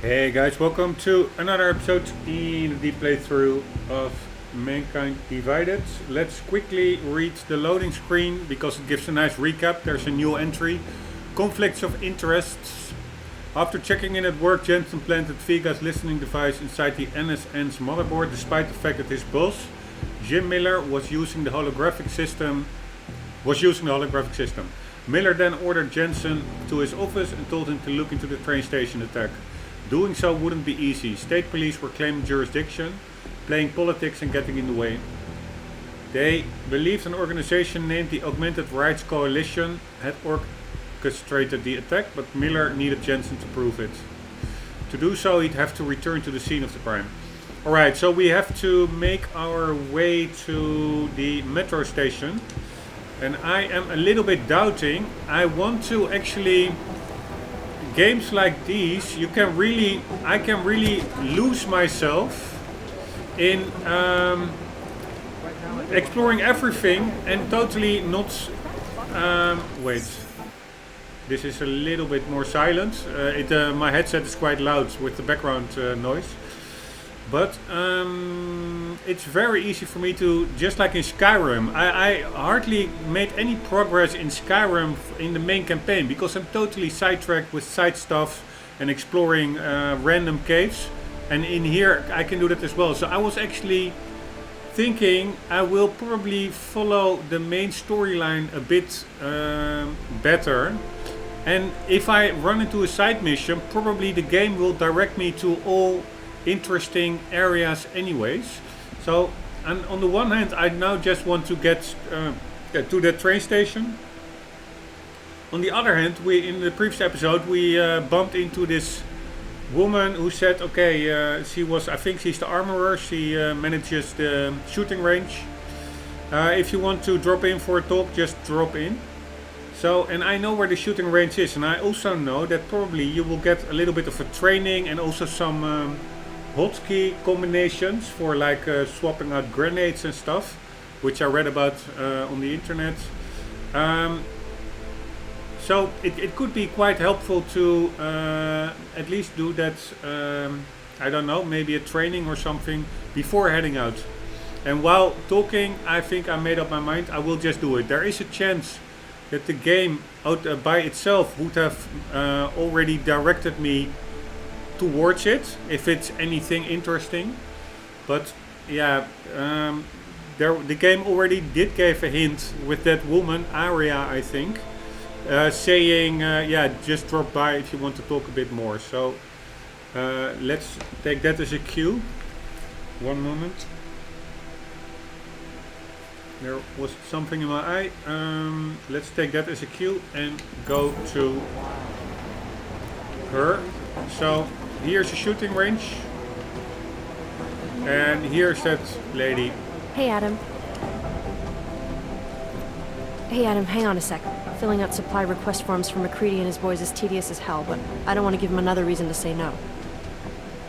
Hey guys, welcome to another episode in the deep playthrough of Mankind Divided. Let's quickly read the loading screen because it gives a nice recap. There's a new entry, conflicts of interests. After checking in at work, Jensen planted Vega's listening device inside the NSN's motherboard despite the fact that his boss, Jim Miller, was using the holographic system. Miller then ordered Jensen to his office and told him to look into the train station attack. Doing so wouldn't be easy. State police were claiming jurisdiction, playing politics and getting in the way. They believed an organization named the Augmented Rights Coalition had orchestrated the attack, but Miller needed Jensen to prove it. To do so, he'd have to return to the scene of the crime. Alright, so we have to make our way to the metro station. And I am a little bit doubting. I want to actually... Games like these, I can really lose myself in exploring everything and totally not. Wait, this is a little bit more silent. My headset is quite loud with the background noise, but it's very easy for me to, just like in Skyrim, I hardly made any progress in Skyrim in the main campaign because I'm totally sidetracked with side stuff and exploring random caves, and in here I can do that as well. So I was actually thinking I will probably follow the main storyline a bit better, and if I run into a side mission, probably the game will direct me to all interesting areas anyways. So, and on the one hand, I now just want to get to the train station. On the other hand, in the previous episode, we bumped into this woman who said, okay, I think she's the armorer, she manages the shooting range. If you want to drop in for a talk, just drop in. So, and I know where the shooting range is, and I also know that probably you will get a little bit of a training and also some hotkey combinations for like swapping out grenades and stuff, which I read about on the internet. So it could be quite helpful to at least do that, I don't know, maybe a training or something before heading out. And while talking, I think I made up my mind, I will just do it. There is a chance that the game by itself would have already directed me towards it if it's anything interesting, but yeah, the game already did give a hint with that woman Aria, I think, saying yeah, just drop by if you want to talk a bit more. So let's take that as a cue. One moment, there was something in my eye. Let's take that as a cue and go to her. So here's a shooting range, and here's that lady. Hey Adam, hang on a sec. Filling out supply request forms for McCready and his boys is tedious as hell, but I don't want to give him another reason to say no.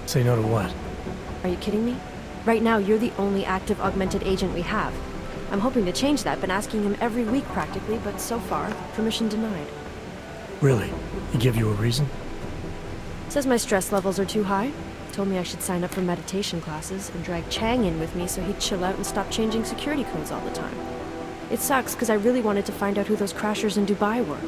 Say no to what? Are you kidding me? Right now, you're the only active augmented agent we have. I'm hoping to change that, been asking him every week practically, but so far, permission denied. Really? He give you a reason? Says my stress levels are too high. Told me I should sign up for meditation classes and drag Chang in with me so he'd chill out and stop changing security codes all the time. It sucks because I really wanted to find out who those crashers in Dubai were.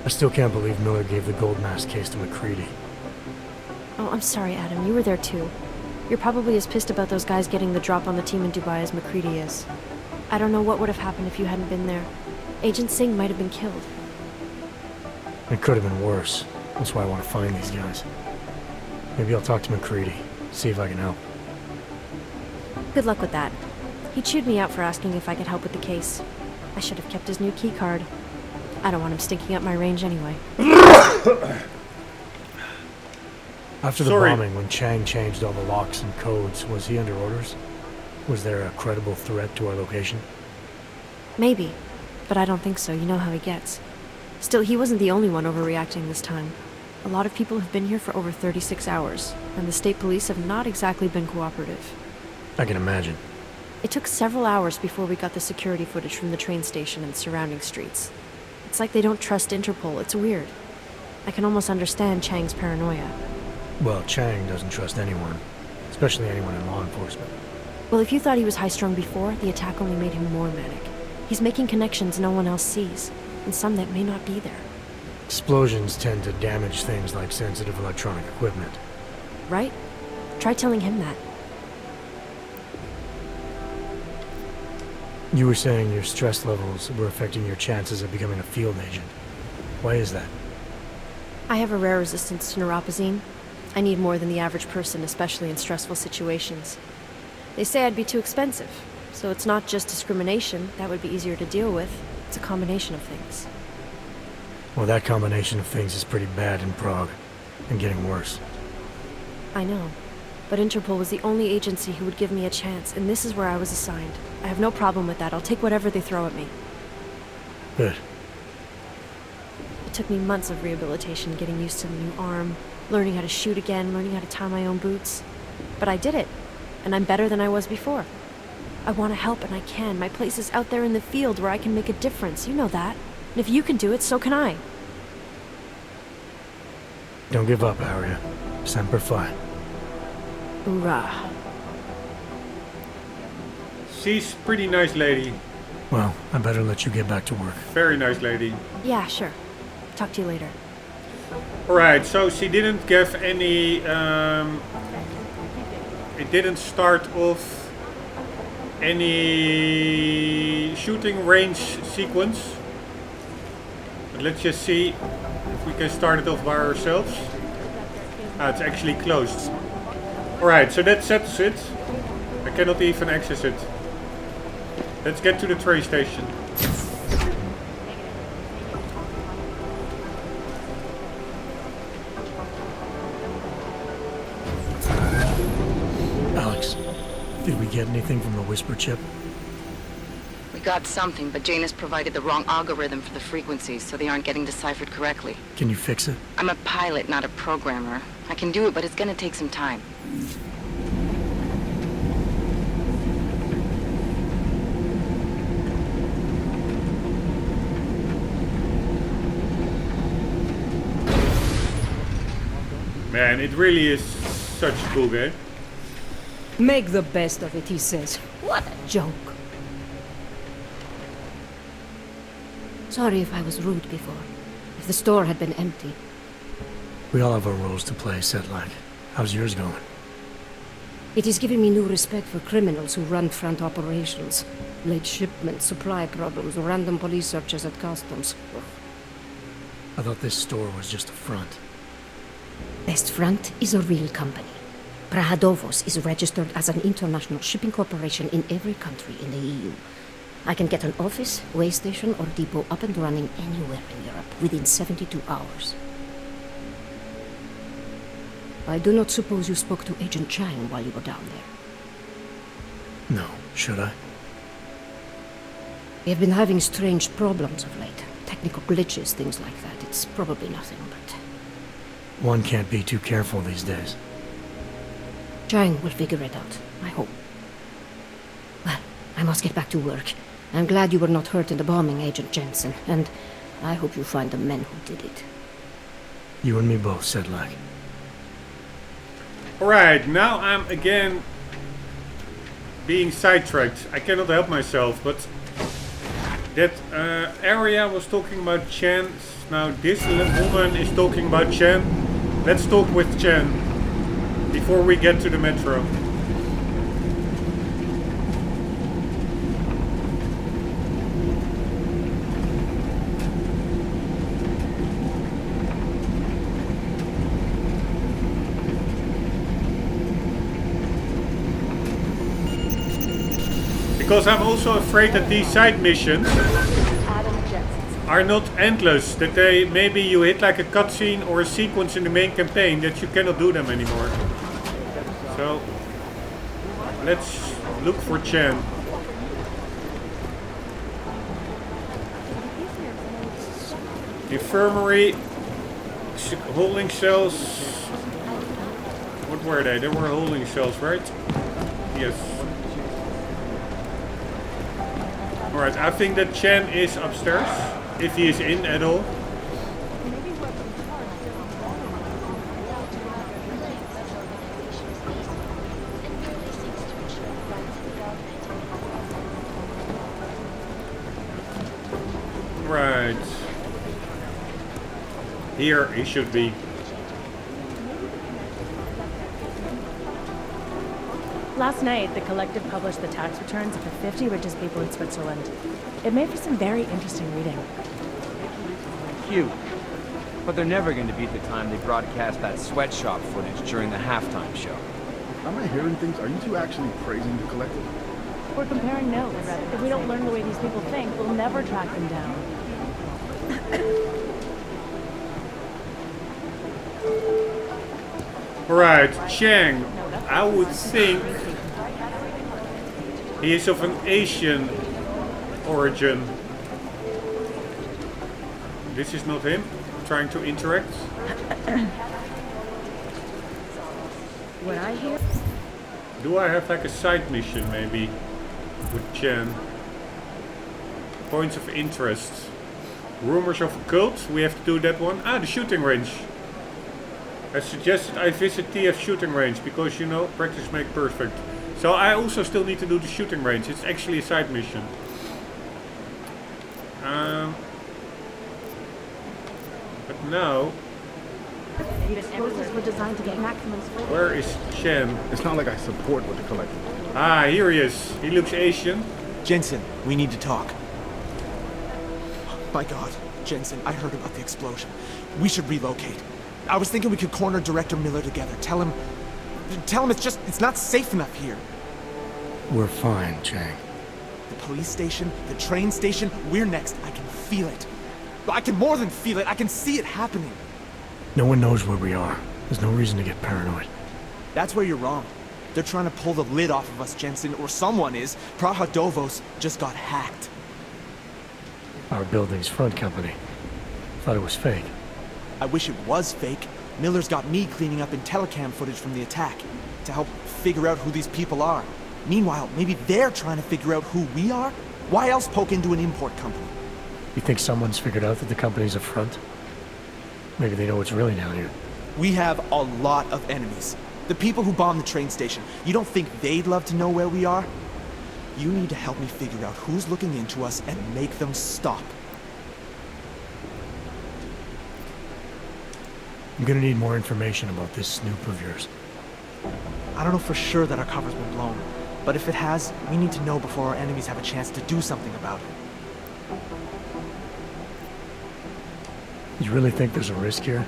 I still can't believe Miller gave the gold mask case to McCready. Oh, I'm sorry, Adam. You were there too. You're probably as pissed about those guys getting the drop on the team in Dubai as McCready is. I don't know what would have happened if you hadn't been there. Agent Singh might have been killed. It could have been worse. That's why I want to find these guys. Maybe I'll talk to McCready, see if I can help. Good luck with that. He chewed me out for asking if I could help with the case. I should have kept his new key card. I don't want him stinking up my range anyway. After the bombing, when Chang changed all the locks and codes, was he under orders? Was there a credible threat to our location? Maybe, but I don't think so. You know how he gets. Still, he wasn't the only one overreacting this time. A lot of people have been here for over 36 hours, and the state police have not exactly been cooperative. I can imagine. It took several hours before we got the security footage from the train station and surrounding streets. It's like they don't trust Interpol. It's weird. I can almost understand Chang's paranoia. Well, Chang doesn't trust anyone, especially anyone in law enforcement. Well, if you thought he was high-strung before, the attack only made him more manic. He's making connections no one else sees, and some that may not be there. Explosions tend to damage things like sensitive electronic equipment. Right? Try telling him that. You were saying your stress levels were affecting your chances of becoming a field agent. Why is that? I have a rare resistance to neuropazine. I need more than the average person, especially in stressful situations. They say I'd be too expensive, so it's not just discrimination. That would be easier to deal with. It's a combination of things. Well, that combination of things is pretty bad in Prague, and getting worse. I know, but Interpol was the only agency who would give me a chance, and this is where I was assigned. I have no problem with that. I'll take whatever they throw at me. Good. It took me months of rehabilitation, getting used to the new arm, learning how to shoot again, learning how to tie my own boots. But I did it, and I'm better than I was before. I want to help, and I can. My place is out there in the field where I can make a difference. You know that. And if you can do it, so can I. Don't give up, Aria. Semper Fi. Hoorah. She's a pretty nice lady. Well, I better let you get back to work. Very nice lady. Yeah, sure. Talk to you later. Alright, so she didn't give any... it didn't start off any shooting range sequence. But let's just see if we can start it off by ourselves. Ah, it's actually closed. Alright, so that settles it. I cannot even access it. Let's get to the train station. Alex, did we get anything from the Whisper chip? We got something, but Jane has provided the wrong algorithm for the frequencies, so they aren't getting deciphered correctly. Can you fix it? I'm a pilot, not a programmer. I can do it, but it's gonna take some time. Man, it really is such a cool game. Make the best of it, he says. What a joke. Sorry if I was rude before. If the store had been empty. We all have our roles to play, Sedlak. How's yours going? It is giving me new respect for criminals who run front operations. Late shipments, supply problems, random police searches at customs. Ugh. I thought this store was just a front. Best Front is a real company. Prahadovos is registered as an international shipping corporation in every country in the EU. I can get an office, way station, or depot up and running anywhere in Europe within 72 hours. I do not suppose you spoke to Agent Chang while you were down there. No, should I? We have been having strange problems of late. Technical glitches, things like that. It's probably nothing, but... One can't be too careful these days. Chang will figure it out, I hope. Well, I must get back to work. I'm glad you were not hurt in the bombing, Agent Jensen, and I hope you find the men who did it. You and me both, Sedlak. Alright, now I'm again being sidetracked. I cannot help myself, but that area was talking about Chen. Now this woman is talking about Chen. Let's talk with Chen before we get to the metro. Because I'm also afraid that these side missions are not endless, that they maybe you hit like a cutscene or a sequence in the main campaign that you cannot do them anymore. So let's look for Chen. Infirmary, holding cells. What were they? They were holding cells, right? Yes. Alright, I think that Chen is upstairs. if he is in at all. Right. Here he should be. Last night, the Collective published the tax returns of the 50 richest people in Switzerland. It made for some very interesting reading. Cute. But they're never going to beat the time they broadcast that sweatshop footage during the halftime show. Am I hearing things? Are you two actually praising the Collective? We're comparing notes. If we don't learn the way these people think, we'll never track them down. Right, Chang. I would think he is of an Asian origin. This is not him trying to interact. What I hear? Do I have like a side mission maybe with Chen? Points of interest. Rumors of a cult. We have to do that one. Ah, the shooting range. I suggested I visit TF shooting range because, you know, practice makes perfect. So I also still need to do the shooting range. It's actually a side mission. But now, Explosives were designed to get maximum split. where is Chen? It's not like I support what the Collective do. Ah, here he is. He looks Asian. Jensen, we need to talk. My God, Jensen, I heard about the explosion. We should relocate. I was thinking we could corner Director Miller together. Tell him it's not safe enough here. We're fine, Chang. The police station, the train station, we're next. I can feel it. I can more than feel it. I can see it happening. No one knows where we are. There's no reason to get paranoid. That's where you're wrong. They're trying to pull the lid off of us, Jensen, or someone is. Praha Dovos just got hacked. Our building's front company. Thought it was fake. I wish it was fake. Miller's got me cleaning up IntelliCam footage from the attack to help figure out who these people are. Meanwhile, maybe they're trying to figure out who we are? Why else poke into an import company? You think someone's figured out that the company's a front? Maybe they know what's really down here. We have a lot of enemies. The people who bombed the train station. You don't think they'd love to know where we are? You need to help me figure out who's looking into us and make them stop. I'm gonna need more information about this snoop of yours. I don't know for sure that our cover's been blown, but if it has, we need to know before our enemies have a chance to do something about it. You really think there's a risk here?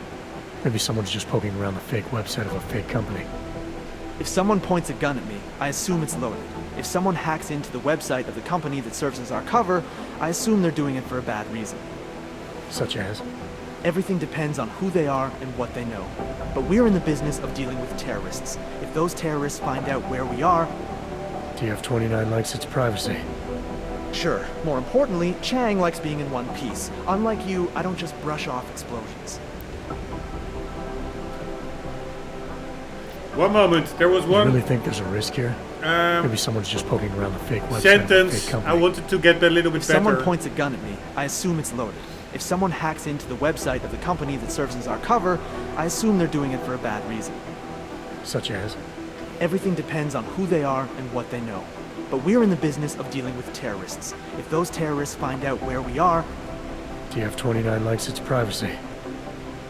Maybe someone's just poking around the fake website of a fake company. If someone points a gun at me, I assume it's loaded. If someone hacks into the website of the company that serves as our cover, I assume they're doing it for a bad reason. Such as? Everything depends on who they are and what they know. But we're in the business of dealing with terrorists. If those terrorists find out where we are... TF-29 likes its privacy. Sure. More importantly, Chang likes being in one piece. Unlike you, I don't just brush off explosions. One moment, there was one... You really think there's a risk here? Maybe someone's just poking around the fake website sentence. of a fake company. I wanted to get a little bit If better. someone points a gun at me, I assume it's loaded. If someone hacks into the website of the company that serves as our cover, I assume they're doing it for a bad reason. Such as? Everything depends on who they are and what they know. But we're in the business of dealing with terrorists. If those terrorists find out where we are... TF-29 likes its privacy.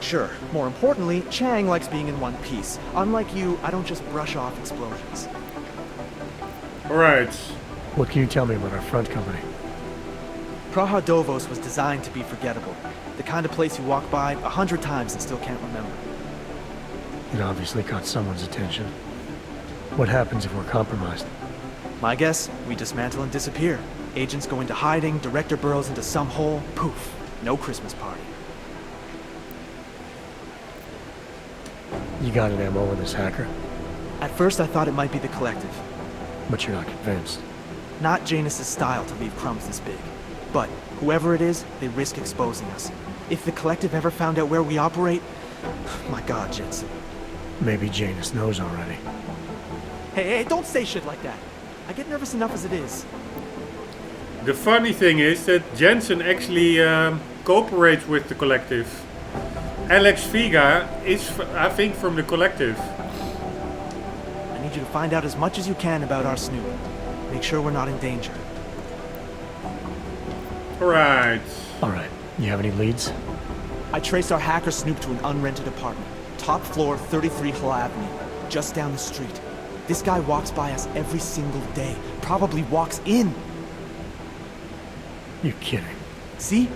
Sure. More importantly, Chang likes being in one piece. Unlike you, I don't just brush off explosions. Alright. What can you tell me about our front company? Praha Dovos was designed to be forgettable. The kind of place you walk by 100 times and still can't remember. It obviously caught someone's attention. What happens if we're compromised? My guess, we dismantle and disappear. Agents go into hiding, director burrows into some hole, poof, no Christmas party. You got an MO in this hacker? At first I thought it might be the Collective. But you're not convinced. Not Janus's style to leave crumbs this big. But whoever it is, they risk exposing us. If the Collective ever found out where we operate... My God, Jensen. Maybe Janus knows already. Hey, don't say shit like that. I get nervous enough as it is. The funny thing is that Jensen actually cooperates with the collective. Alex Vega is, I think, from the collective. I need you to find out as much as you can about our snoop. Make sure we're not in danger. Alright. Alright, you have any leads? I traced our hacker snoop to an unrented apartment. Top floor, 33 Hull Avenue. Just down the street. This guy walks by us every single day. Probably walks in. You're kidding. See?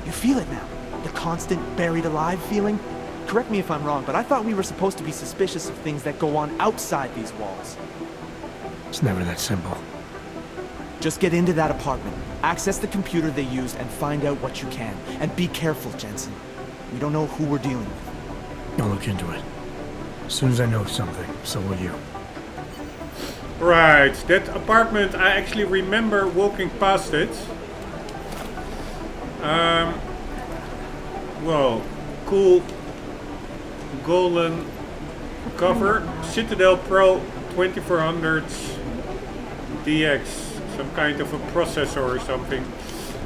You feel it now. The constant buried alive feeling. Correct me if I'm wrong, but I thought we were supposed to be suspicious of things that go on outside these walls. It's never that simple. Just get into that apartment, access the computer they used, and find out what you can. And be careful, Jensen. We don't know who we're dealing with. I'll look into it. As soon as I know something, so will you. Right, that apartment, I actually remember walking past it. Well, cool golden cover. Citadel Pro 2400 DX, some kind of a processor or something.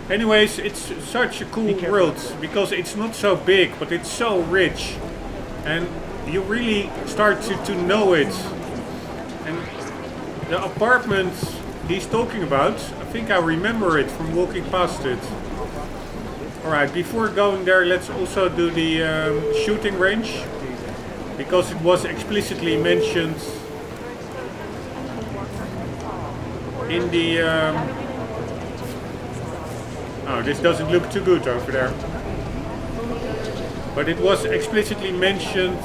Anyways, it's such a cool world because it's not so big, but it's so rich, and you really start to know it. And the apartment he's talking about, I think I remember it from walking past it. Alright, before going there, let's also do the shooting range, because it was explicitly mentioned in the... oh, this doesn't look too good over there. But it was explicitly mentioned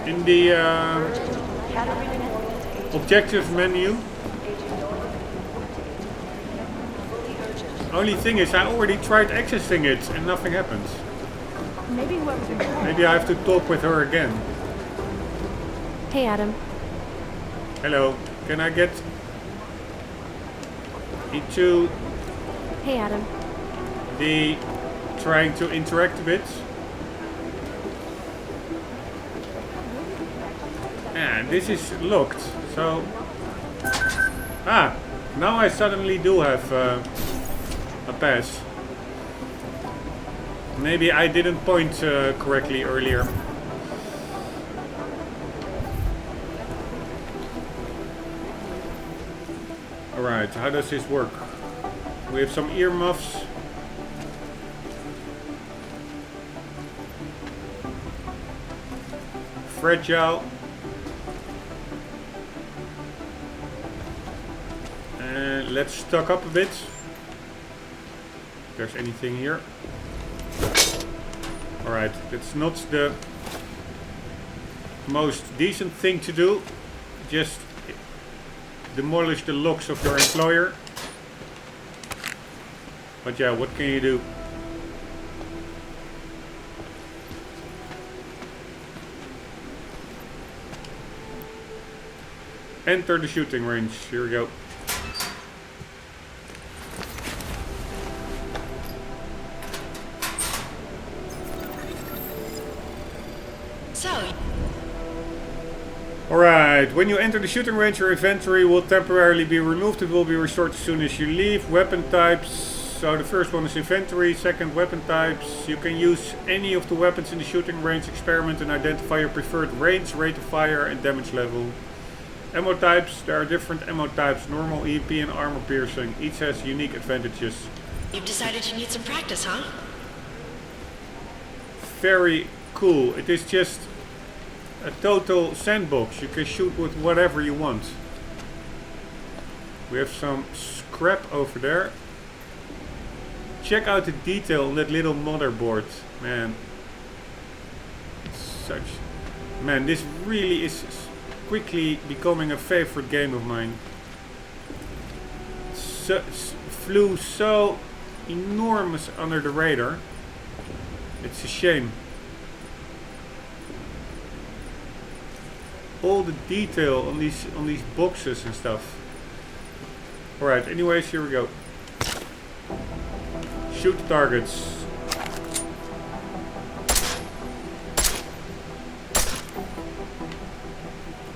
in the objectives menu. Only thing is, I already tried accessing it and nothing happens. Maybe I have to talk with her again. Hey, Adam. Hello. Can I get into Hey, Adam. the trying to interact a bit? And this is locked, so... Ah! Now I suddenly do have a pass. Maybe I didn't point correctly earlier. Alright, how does this work? We have some earmuffs. Fragile. And let's stock up a bit. If there's anything here. Alright, that's not the most decent thing to do. Just demolish the locks of your employer. But yeah, what can you do? Enter the shooting range. Here we go. Alright, when you enter the shooting range, your inventory will temporarily be removed. It will be restored as soon as you leave. Weapon types. So the first one is inventory, second weapon types. You can use any of the weapons in the shooting range, experiment and identify your preferred range, rate of fire and damage level. Ammo types. There are different ammo types, normal, EP and armor piercing. Each has unique advantages. You've decided you need some practice, huh? Very cool. It is just a total sandbox. You can shoot with whatever you want. We have some scrap over there. Check out the detail on that little motherboard. Man. Man, this really is quickly becoming a favorite game of mine. Flew so enormous under the radar. It's a shame. All the detail on these boxes and stuff. Alright, anyways, here we go. Shoot the targets.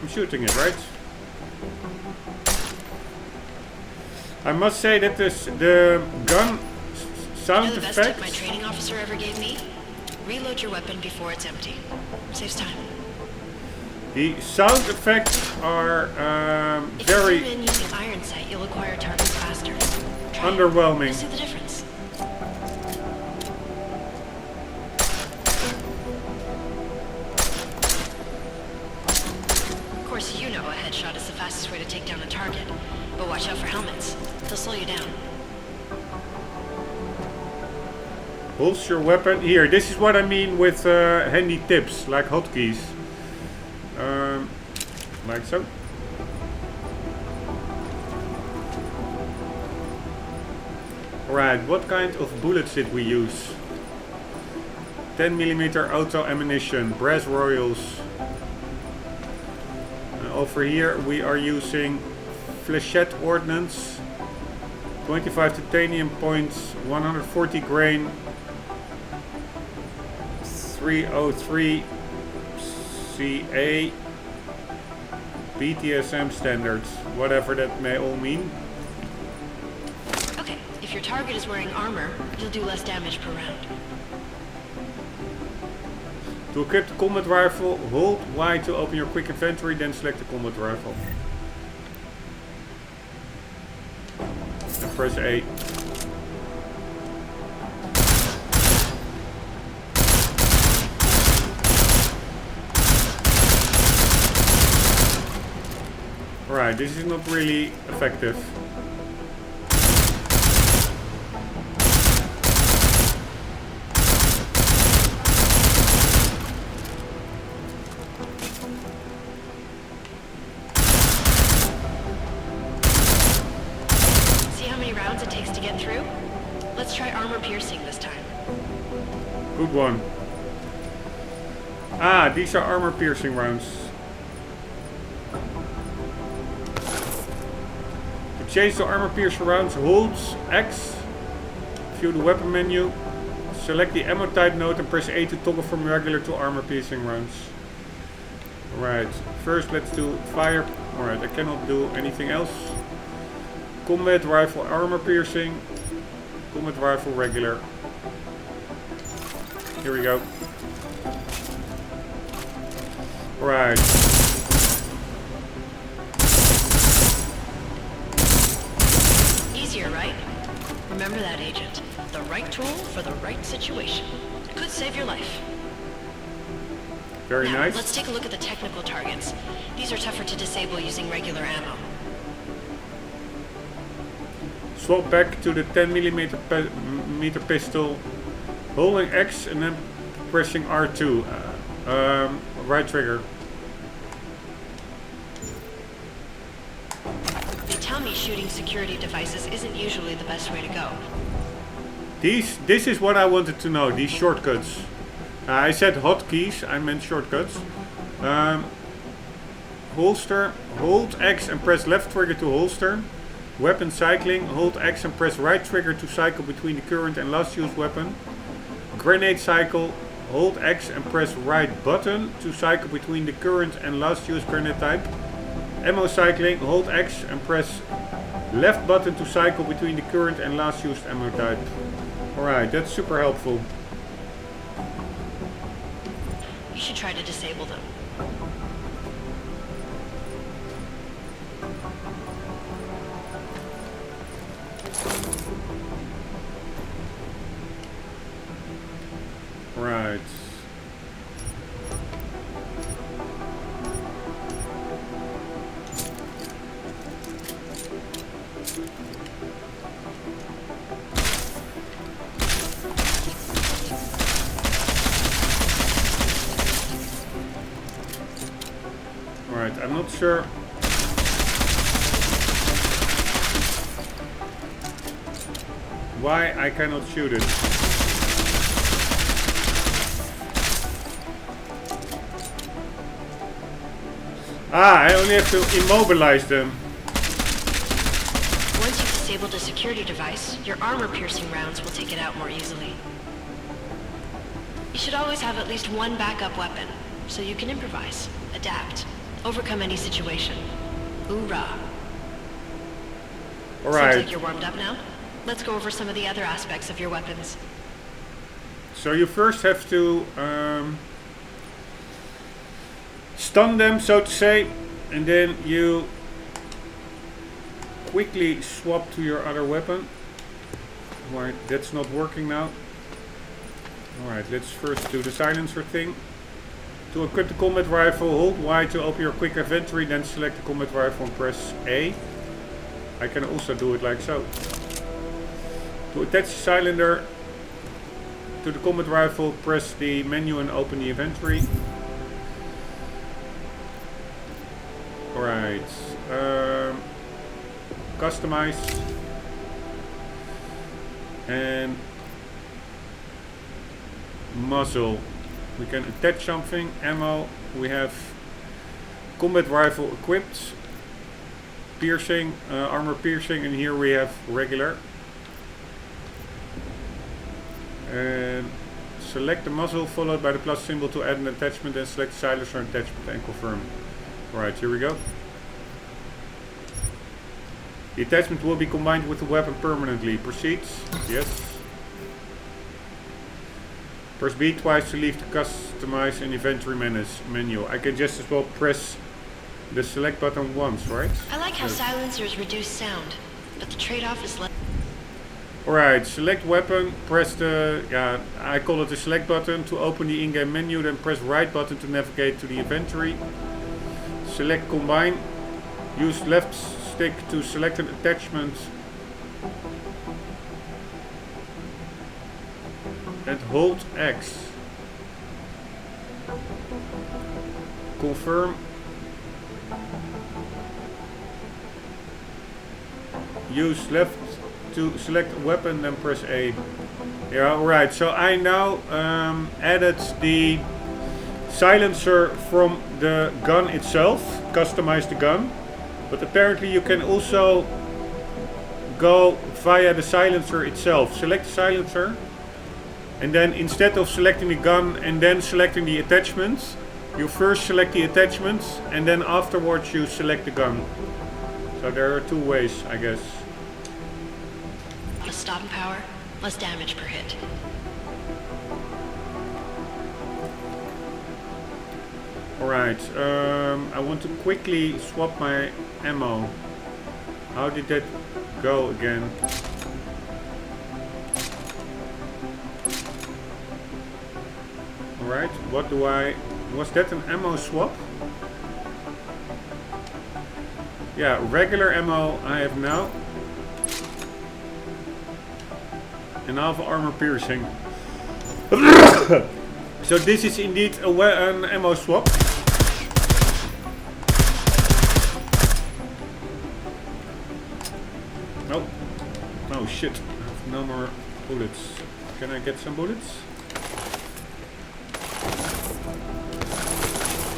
I'm shooting it, right? I must say that the gun sound You know the best tip effects. my training officer ever gave me? Reload your weapon before it's empty. Saves time. The sound effects are If you very zoom in using iron sight, you'll acquire targets faster. Try it. underwhelming. You'll see the difference. Of course, you know a headshot is the fastest way to take down a target. But watch out for helmets. They'll slow you down. Holster your weapon. Here, this is what I mean with handy tips, like hotkeys. Like so. Right, what kind of bullets did we use? 10mm auto ammunition, brass royals. Over here we are using flechette ordnance, 25 titanium points, 140 grain, 303 CA, BTSM standards, whatever that may all mean. Okay, if your target is wearing armor, you'll do less damage per round. To equip the combat rifle, hold Y to open your quick inventory, then select the combat rifle. And press A. Right, this is not really effective. See how many rounds it takes to get through? Let's try armor piercing this time. Good one. Ah, these are armor piercing rounds. To change the armor piercing rounds, hold X, view the weapon menu, select the ammo type node and press A to toggle from regular to armor piercing rounds. Right, first let's do fire. Alright, I cannot do anything else. Combat rifle armor piercing, combat rifle regular. Here we go. Right. Easier, right? Remember that, Agent. The right tool for the right situation. Could save your life. Very Now, nice. let's take a look at the technical targets. These are tougher to disable using regular ammo. Swap back to the 10mm pistol, holding X and then pressing R2. Right trigger. They tell me shooting security devices isn't usually the best way to go. This is what I wanted to know, these shortcuts. I said hotkeys, I meant shortcuts. Holster, hold X and press left trigger to holster. Weapon cycling, hold X and press right trigger to cycle between the current and last used weapon. Grenade cycle, hold X and press right button to cycle between the current and last used grenade type. Ammo cycling, hold X and press left button to cycle between the current and last used ammo type. Alright, that's super helpful. You should try to disable them. Right. Right, I'm not sure. Why I cannot shoot it. Ah, I only have to immobilize them. Once you've disabled a security device, your armor-piercing rounds will take it out more easily. You should always have at least one backup weapon, so you can improvise, adapt, overcome any situation. Hoorah! Alright. Seems like you're warmed up now. Let's go over some of the other aspects of your weapons. So you first have to stun them, so to say, and then you quickly swap to your other weapon. Alright, that's not working now. Alright, let's first do the silencer thing. To equip the combat rifle, hold Y to open your quick inventory, then select the combat rifle and press A. I can also do it like so. To attach the cylinder to the combat rifle, press the menu and open the inventory. Alright. Customize. And muzzle. We can attach something. Ammo. We have combat rifle equipped. Piercing, armor piercing, and here we have regular. And select the muzzle followed by the plus symbol to add an attachment, and select the silencer and attachment and confirm. Alright, here we go. The attachment will be combined with the weapon permanently. Proceeds. Yes. Press B twice to leave the customize and inventory menu. I can just as well press the select button once, right? I like how silencers reduce sound, but the trade-off is less. Alright, select weapon, press the, I call it the select button to open the in-game menu, then press right button to navigate to the inventory. Select combine, use left stick to select an attachment and hold X. Confirm. Use left to select a weapon, then press A. Yeah, alright, so I now added the silencer from the gun itself, customize the gun, but apparently you can also go via the silencer itself. Select the silencer, and then instead of selecting the gun and then selecting the attachments, you first select the attachments and then afterwards you select the gun. So there are two ways, I guess. Less stopping power, less damage per hit. Alright, I want to quickly swap my ammo. How did that go again? Alright, what do I... Was that an ammo swap? Yeah, regular ammo I have now. And I have armor piercing. So this is indeed an ammo swap. Oh. Oh shit. I have no more bullets. Can I get some bullets?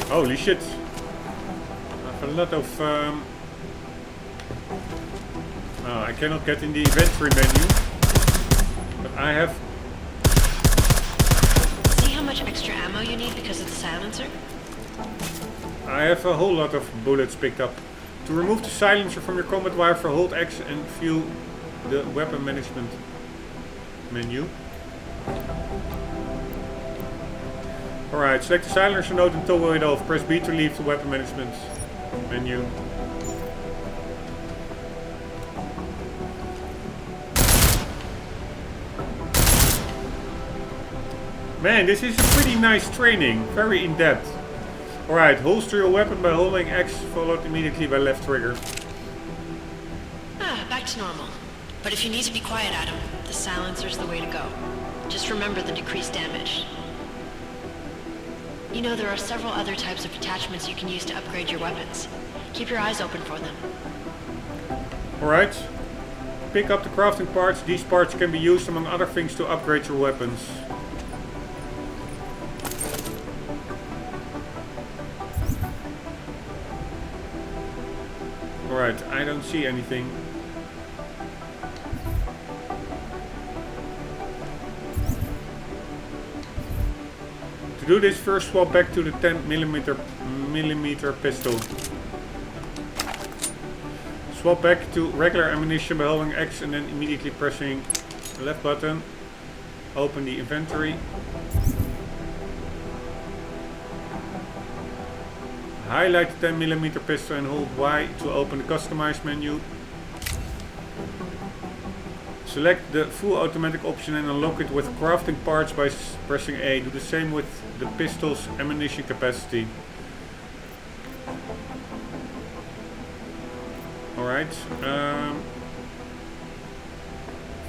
Holy shit. I have a lot of... Oh, I cannot get in the inventory menu. But I have... See how much extra ammo you need because of the silencer? I have a whole lot of bullets picked up. To remove the silencer from your combat rifle, hold X and view the weapon management menu. Alright, select the silencer node and toggle it off. Press B to leave the weapon management menu. Man, this is a pretty nice training. Very in-depth. Alright, holster your weapon by holding X, followed immediately by left trigger. Back to normal. But if you need to be quiet, Adam, the silencer's the way to go. Just remember the decreased damage. You know, there are several other types of attachments you can use to upgrade your weapons. Keep your eyes open for them. Alright. Pick up the crafting parts. These parts can be used among other things to upgrade your weapons. Alright, I don't see anything. To do this, first swap back to the 10mm pistol. Swap back to regular ammunition by holding X and then immediately pressing the left button. Open the inventory. Highlight the 10mm pistol and hold Y to open the customize menu. Select the full automatic option and unlock it with crafting parts by pressing A. Do the same with the pistol's ammunition capacity. Alright.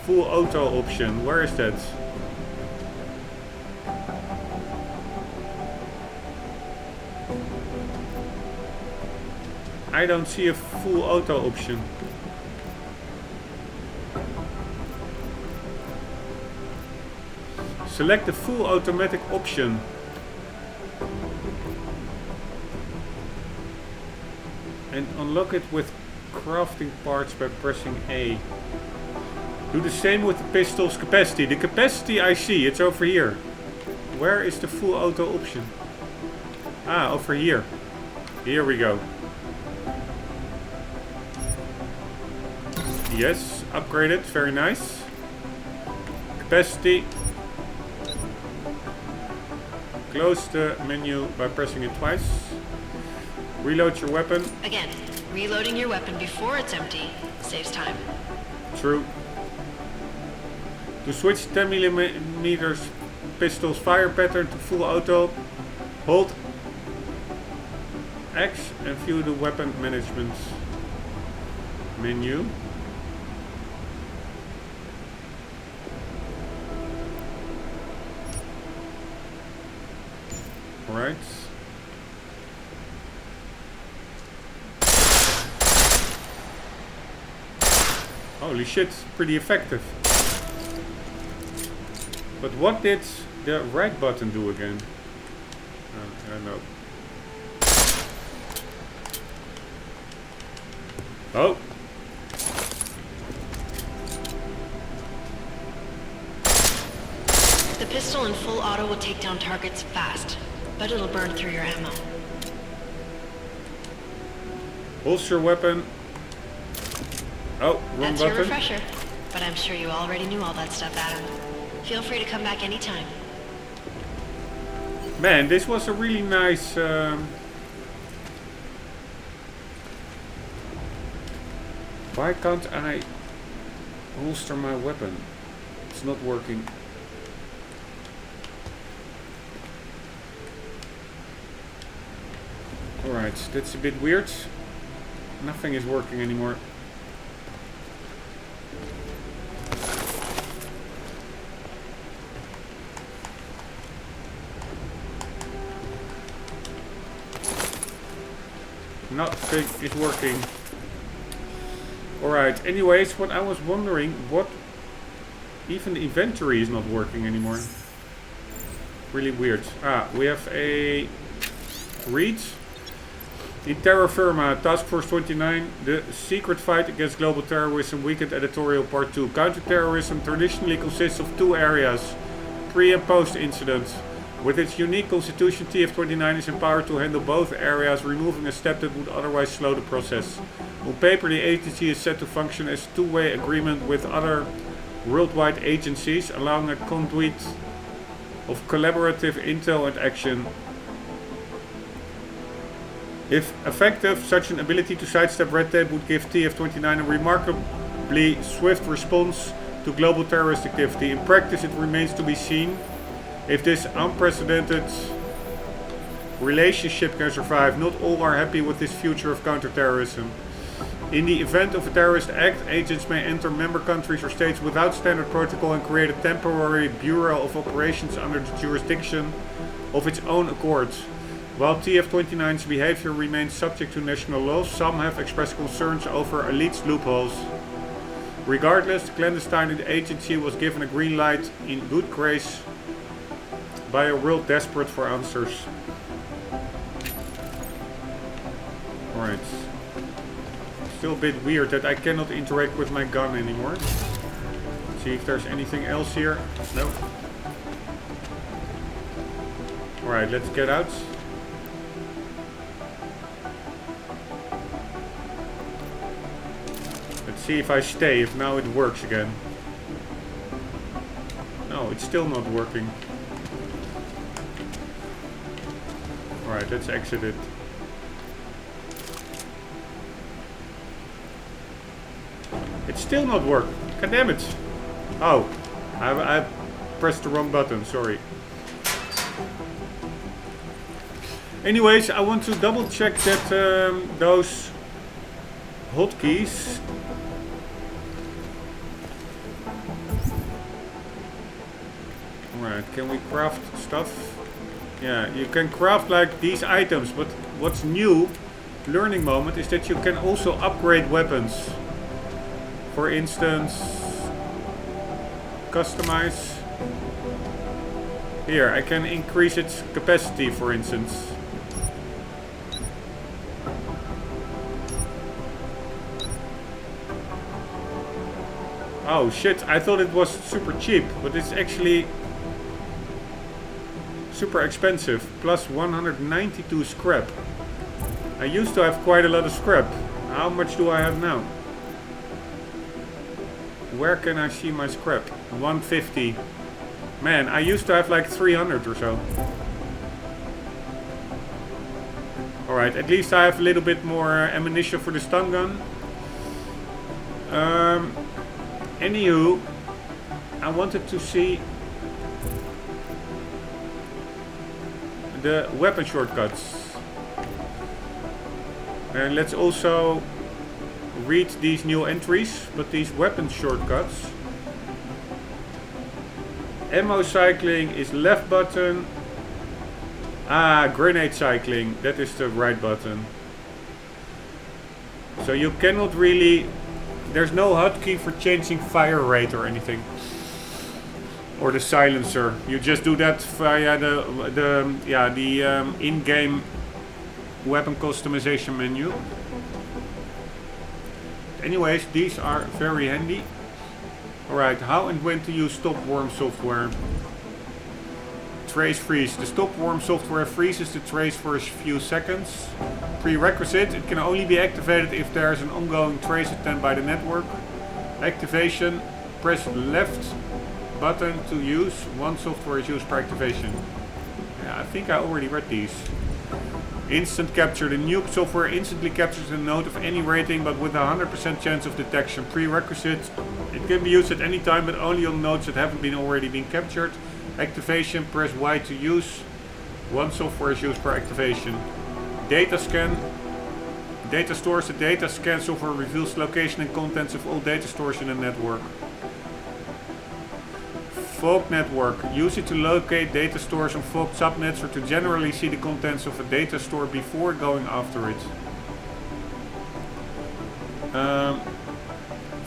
Full auto option. Where is that? I don't see a full auto option. Select the full automatic option. And unlock it with crafting parts by pressing A. Do the same with the pistol's capacity. The capacity I see, it's over here. Where is the full auto option? Ah, over here. Here we go. Yes, upgraded, very nice. Capacity. Close the menu by pressing it twice. Reload your weapon. Again, reloading your weapon before it's empty saves time. True. To switch 10mm pistol's fire pattern to full auto, hold X and view the weapon management menu. Alright. Holy shit, pretty effective. But what did the right button do again? I don't know. Oh! The pistol in full auto will take down targets fast, but it'll burn through your ammo. Holster weapon. Oh, wrong That's button. your refresher, but I'm sure you already knew all that stuff, Adam. Feel free to come back anytime. Man, this was a really nice... Why can't I holster my weapon? It's not working. Alright, that's a bit weird. Nothing is working anymore. Nothing is working. Alright, anyways, what I was wondering, what... Even the inventory is not working anymore. Really weird. Ah, we have a... read. In Terra Firma, Task Force 29, the secret fight against global terrorism, weekend editorial part 2. Counterterrorism traditionally consists of two areas, pre and post incident. With its unique constitution, TF-29 is empowered to handle both areas, removing a step that would otherwise slow the process. On paper, the agency is set to function as a two-way agreement with other worldwide agencies, allowing a conduit of collaborative intel and action. If effective, such an ability to sidestep red tape would give TF-29 a remarkably swift response to global terrorist activity. In practice, it remains to be seen if this unprecedented relationship can survive. Not all are happy with this future of counterterrorism. In the event of a terrorist act, agents may enter member countries or states without standard protocol and create a temporary Bureau of Operations under the jurisdiction of its own accord. While TF-29's behavior remains subject to national laws, some have expressed concerns over elite's loopholes. Regardless, the clandestine agency was given a green light in good grace by a world desperate for answers. Alright. Still a bit weird that I cannot interact with my gun anymore. Let's see if there's anything else here. No. Alright, let's get out. Let's see if I stay, if now it works again. No, it's still not working. Alright, let's exit it. It's still not working. God damn it. Oh, I pressed the wrong button, sorry. Anyways, I want to double check that those hotkeys Alright, can we craft stuff? Yeah, you can craft like these items, but what's new, learning moment, is that you can also upgrade weapons. For instance, customize. Here, I can increase its capacity, for instance. Oh shit, I thought it was super cheap, but it's actually super expensive. Plus 192 scrap. I used to have quite a lot of scrap. How much do I have now? Where can I see my scrap? 150. Man, I used to have like 300 or so. Alright, at least I have a little bit more ammunition for the stun gun. Anywho, I wanted to see the weapon shortcuts. And let's also read these new entries, but these weapon shortcuts. Ammo cycling is left button. Ah, grenade cycling, that is the right button. So you cannot really, there's no hotkey for changing fire rate or anything. Or the silencer. You just do that via the in-game weapon customization menu. Anyways, these are very handy. Alright, how and when to use stop worm software. Trace freeze. The stop worm software freezes the trace for a few seconds. Prerequisite, it can only be activated if there is an ongoing trace attempt by the network. Activation, press left button to use. One software is used per activation. Yeah, I think I already read these. Instant capture. The nuke software instantly captures a node of any rating, but with a 100% chance of detection. Prerequisite. It can be used at any time, but only on nodes that haven't already been captured. Activation. Press Y to use. One software is used per activation. Data scan. Data stores. The data scan software reveals location and contents of all data stores in a network. Fog network. Use it to locate data stores on fog subnets or to generally see the contents of a data store before going after it.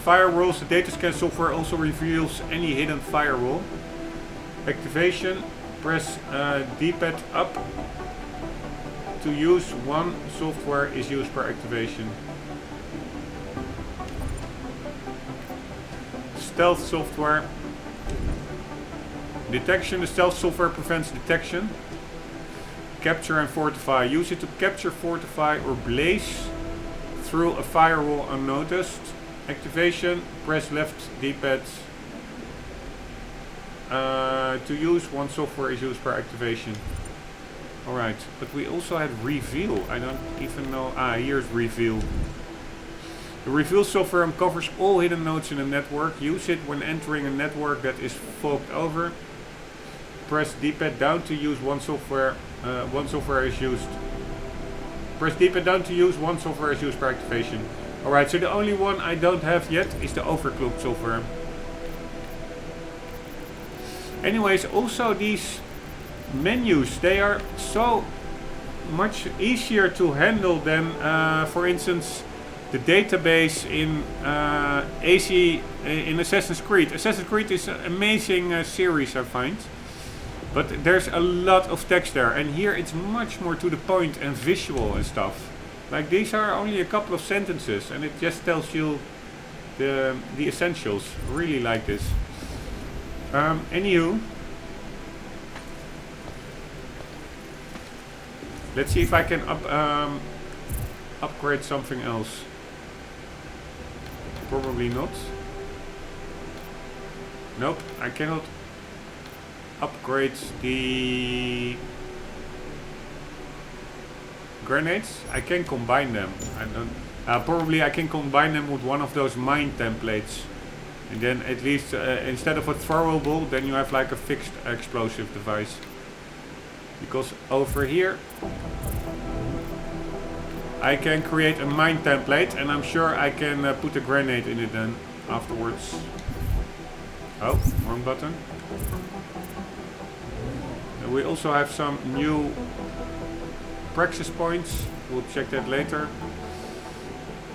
Firewalls. The data scan software also reveals any hidden firewall. Activation. Press D-pad up to use. One software is used per activation. Stealth software. Detection. The stealth software prevents detection. Capture and fortify. Use it to capture, fortify or blaze through a firewall unnoticed. Activation. Press left D-pad to use. One software is used per activation. Alright, but we also had reveal. I don't even know. Ah, here's reveal. The reveal software uncovers all hidden nodes in a network. Use it when entering a network that is fogged over. Press D-pad down to use. One software is used. Press D-pad down to use. One software is used per activation. Alright, so the only one I don't have yet is the overclocked software. Anyways, also these menus, they are so much easier to handle than, for instance, the database in in Assassin's Creed. Assassin's Creed is an amazing series, I find. But there's a lot of text there, and here it's much more to the point and visual and stuff. Like these are only a couple of sentences, and it just tells you the essentials. Really like this. Anywho, let's see if I can upgrade something else. Probably not. Nope, I cannot upgrade the grenades. I can combine them. I don't. Probably I can combine them with one of those mine templates, and then at least instead of a throwable, then you have like a fixed explosive device. Because over here I can create a mine template, and I'm sure I can put a grenade in it then afterwards. Oh, wrong button. And we also have some new praxis points. We'll check that later.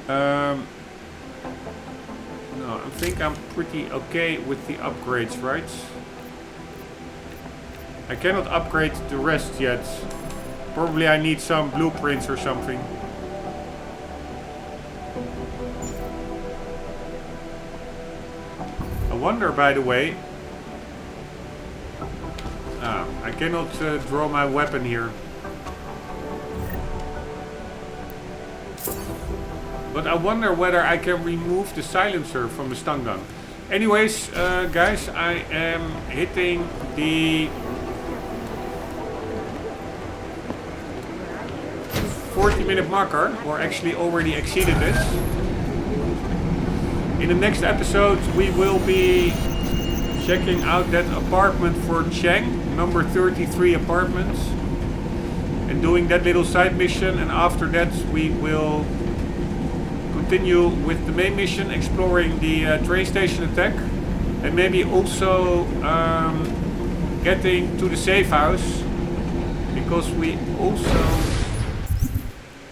No, I think I'm pretty okay with the upgrades, right? I cannot upgrade the rest yet. Probably I need some blueprints or something. I wonder, by the way... I cannot draw my weapon here. But I wonder whether I can remove the silencer from the stun gun. Anyways, guys, I am hitting the 40-minute marker, or actually already exceeded this. In the next episode, we will be checking out that apartment for Chang, number 33 apartments, and doing that little side mission. And after that, we will continue with the main mission, exploring the train station attack, and maybe also getting to the safe house, because we also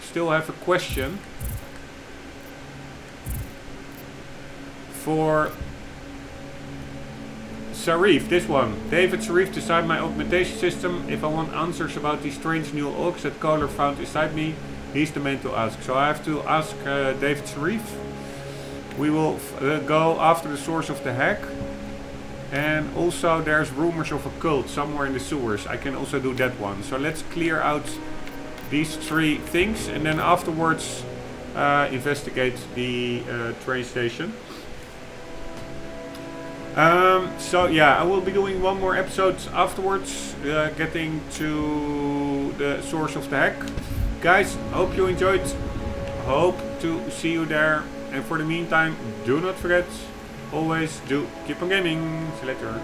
still have a question for Sarif, this one. David Sarif, decide my augmentation system. If I want answers about these strange new orcs that Kohler found inside me, he's the man to ask. So I have to ask David Sarif. We will go after the source of the hack. And also there's rumors of a cult somewhere in the sewers. I can also do that one. So let's clear out these three things, and then afterwards investigate the train station. So yeah, I will be doing one more episode afterwards, getting to the source of the hack. Guys, hope you enjoyed. Hope to see you there. And for the meantime, do not forget, always do keep on gaming. See you later.